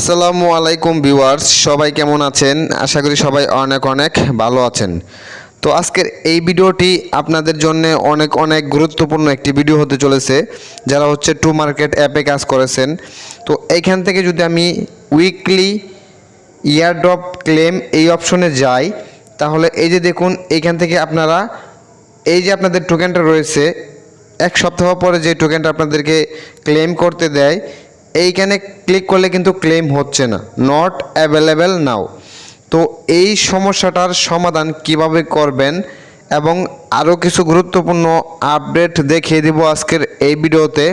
আসসালামু আলাইকুম ভিউয়ার্স, সবাই কেমন আছেন? আশা করি সবাই অনেক অনেক ভালো আছেন। তো আজকের এই ভিডিওটি আপনাদের জন্য অনেক অনেক গুরুত্বপূর্ণ একটি ভিডিও হতে চলেছে। যারা হচ্ছে টু মার্কেট অ্যাপে কাজ করেছেন, তো এইখান থেকে যদি আমি উইকলি ইয়ারড্রপ ক্লেম এই অপশনে যাই, তাহলে এই যে দেখুন এইখান থেকে আপনারা এই যে আপনাদের টোকেনটা রয়েছে, এক সপ্তাহ পরে যে টোকেনটা আপনাদেরকে ক্লেম করতে দেয়, এইখানে ক্লিক করলে কিন্তু ক্লেম হচ্ছে না, নট অ্যাভেলেবেল নাও। তো এই সমস্যাটার সমাধান কিভাবে করবেন এবং আরও কিছু গুরুত্বপূর্ণ আপডেট দেখিয়ে দিব আজকের এই ভিডিওতে।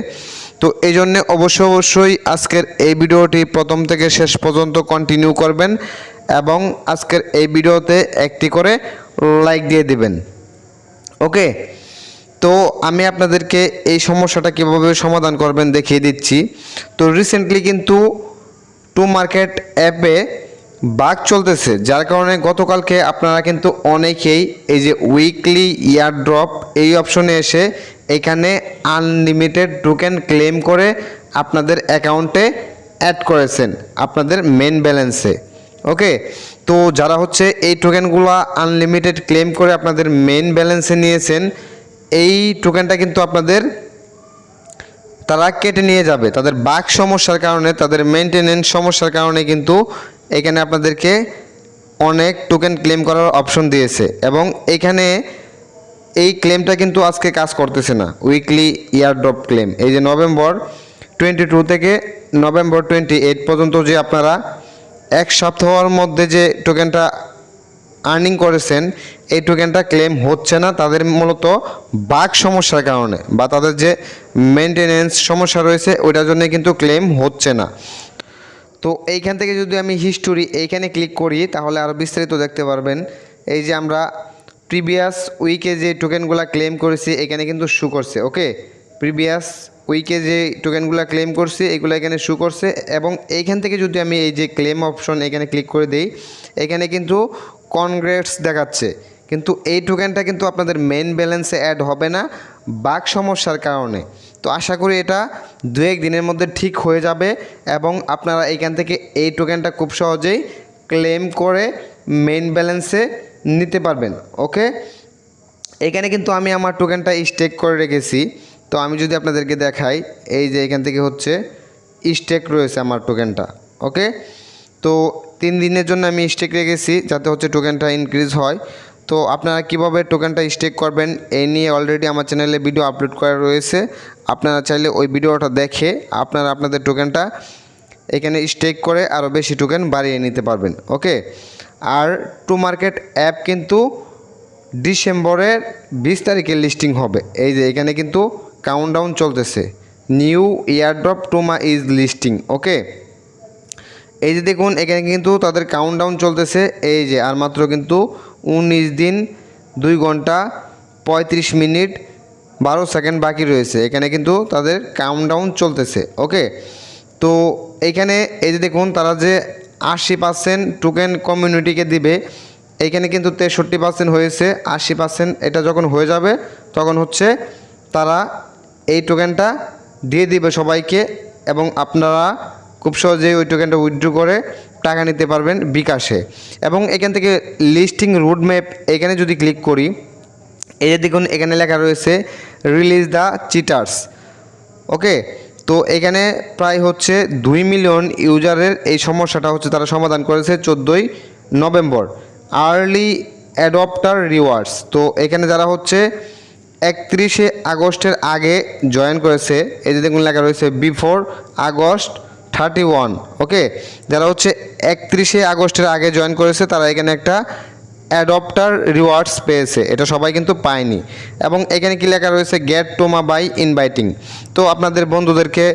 তো এই জন্যে অবশ্যই আজকের এই ভিডিওটি প্রথম থেকে শেষ পর্যন্ত কন্টিনিউ করবেন এবং আজকের এই ভিডিওতে একটি করে লাইক দিয়ে দিবেন। ওকে, তো আমি আপনাদেরকে এই সমস্যাটা কীভাবে সমাধান করবেন দেখিয়ে দিচ্ছি। তো রিসেন্টলি কিন্তু টু মার্কেট অ্যাপে বাগ চলতেছে, যার কারণে গতকালকে আপনারা কিন্তু অনেকেই এই যে উইকলি ইয়ারড্রপ এই অপশনে এসে এখানে আনলিমিটেড টোকেন ক্লেম করে আপনাদের অ্যাকাউন্টে অ্যাড করেছেন আপনাদের মেন ব্যালেন্সে। ওকে, তো যারা হচ্ছে এই টোকেনগুলো আনলিমিটেড ক্লেম করে আপনাদের মেন ব্যালেন্সে নিয়েছেন, এই টোকেনটা কিন্তু আপনাদের তারা কেটে নিয়ে যাবে তাদের বাগ সমস্যার কারণে, তাদের মেনটেনেন্স সমস্যার কারণে কিন্তু এখানে আপনাদেরকে অনেক টোকেন ক্লেম করার অপশন দিয়েছে এবং এখানে এই ক্লেমটা কিন্তু আজকে কাজ করতেছে না। উইকলি ইয়ারড্রপ ক্লেম এই যে নভেম্বর 22 থেকে নভেম্বর 28 পর্যন্ত যে আপনারা এক সপ্তাহের মধ্যে যে টোকেনটা আর্নিং করেছেন, এই টোকেনটা ক্লেম হচ্ছে না তাদের মূলত বাগ সমস্যার কারণে, বা তাদের যে মেনটেনেন্স সমস্যা রয়েছে ওইটার জন্য কিন্তু ক্লেম হচ্ছে না। তো এইখান থেকে যদি আমি হিস্টোরি এইখানে ক্লিক করি তাহলে আরও বিস্তারিত দেখতে পারবেন। এই যে আমরা প্রিভিয়াস উইকে যে টোকেনগুলো ক্লেম করেছি এখানে কিন্তু শু করছে। ওকে, প্রিভিয়াস উইকে যে টোকেনগুলো ক্লেম করছি এগুলো এখানে শু করছে এবং এইখান থেকে যদি আমি এই যে ক্লেম অপশন এখানে ক্লিক করে দিই, এখানে কিন্তু কনগ্রেটস দেখাচ্ছে, কিন্তু এই টোকেনটা কিন্তু আপনাদের মেন ব্যালেন্সে অ্যাড হবে না বাগ সমস্যার কারণে। তো আশা করি এটা 2-1 দিনের মধ্যে ঠিক হয়ে যাবে এবং আপনারা এইখান থেকে এই টোকেনটা খুব সহজেই ক্লেম করে মেন ব্যালেন্সে নিতে পারবেন। ওকে, এখানে কিন্তু আমি আমার টোকেনটা স্টেক করে রেখেছি। তো আমি যদি আপনাদেরকে দেখাই, এই যে এখান থেকে হচ্ছে স্টেক রয়েছে আমার টোকেনটা। ওকে, তো 3 দিনের জন্য আমি স্টেক রেখেছি যাতে হচ্ছে টোকেনটা ইনক্রিজ হয়। তো আপনারা কিভাবে টোকেনটা স্টেক করবেন এই নিয়ে অলরেডি আমার চ্যানেলে ভিডিও আপলোড করা রয়েছে, আপনারা চাইলে ওই ভিডিওটা দেখে আপনারা আপনাদের টোকেনটা এখানে স্টেক করে আরও বেশি টোকেন বাড়িয়ে নিতে পারবেন। ওকে, আর টু মার্কেট অ্যাপ কিন্তু ডিসেম্বরের 20 তারিখে লিস্টিং হবে। এই যে এখানে কিন্তু কাউন্টডাউন চলতেছে, নিউ ইয়ারড্রপ টুমা ইজ লিস্টিং। ওকে, এই যে দেখুন এখানে কিন্তু তাদের কাউন্টডাউন চলতেছে, এই যে আর মাত্র কিন্তু 19 দিন 2 ঘন্টা 35 মিনিট 12 সেকেন্ড বাকি রয়েছে, এখানে কিন্তু তাদের কাউন্টডাউন চলতেছে। ওকে, তো এইখানে এই যে দেখুন তারা যে 80% টোকেন কমিউনিটিকে দিবে, এইখানে কিন্তু 63% হয়েছে। 80% এটা যখন হয়ে যাবে তখন হচ্ছে তারা এই টোকেনটা দিয়ে দিবে সবাইকে এবং আপনারা খুব সহজেই ওই টোকেনটা উইথড্র করে টাকা নিতে পারবেন বিকাশে। এবং এখান থেকে লিস্টিং রুটম্যাপ এখানে যদি ক্লিক করি, এই যে দেখুন এখানে লেখা রয়েছে রিলিজ দ্য চিটার্স। ওকে, তো এখানে প্রায় হচ্ছে 2 মিলিয়ন ইউজারের এই সমস্যাটা হচ্ছে তারা সমাধান করেছে 14 নভেম্বর। আর্লি অ্যাডপ্টার রিওয়ার্ডস, তো এখানে যারা হচ্ছে 31 আগস্টের আগে জয়েন করেছে, এই যে দেখুন লেখা রয়েছে বিফোর আগস্ট 31। ওকে, যারা হচ্ছে 31 আগস্টের আগে জয়েন করেছে তারা এখানে একটা অ্যাডপ্টার রিওয়ার্ডস পেয়েছে, এটা সবাই কিন্তু পায়নি। এবং এখানে কি লেখা রয়েছে গেট টোমা বাই ইনভাইটিং, তো আপনাদের বন্ধুদেরকে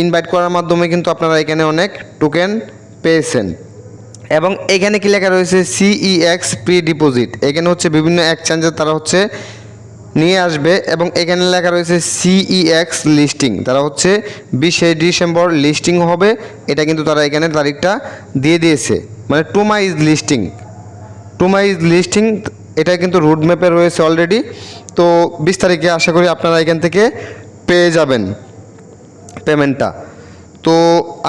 ইনভাইট করার মাধ্যমে কিন্তু আপনারা এখানে অনেক টোকেন পেয়েছেন। এবং এখানে কি লেখা রয়েছে সিইএক্স প্রি ডিপোজিট, এখানে হচ্ছে বিভিন্ন এক্সচেঞ্জের তারা হচ্ছে নিয়ে আসবে এবং এখানে লেখা রয়েছে সিইএক্স লিস্টিং, তারা হচ্ছে 20 ডিসেম্বর লিস্টিং হবে, এটা কিন্তু তারা এখানে তারিখটা দিয়ে দিয়েছে, মানে টুমা ইজ লিস্টিং। টুমা ইজ লিস্টিং এটা কিন্তু রুটম্যাপে রয়েছে অলরেডি। তো 20 তারিখে আশা করি আপনারা এখান থেকে পেয়ে যাবেন পেমেন্টটা। তো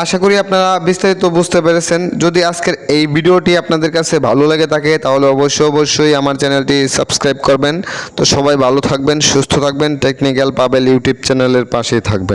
আশা করি আপনারা বিস্তারিত বুঝতে পেরেছেন। যদি আজকের এই ভিডিওটি আপনাদের কাছে ভালো লেগে থাকে তাহলে অবশ্যই আমার চ্যানেলটি সাবস্ক্রাইব করবেন। তো সবাই ভালো থাকবেন, সুস্থ থাকবেন, টেকনিক্যাল পাবেল ইউটিউব চ্যানেলের পাশেই থাকবেন।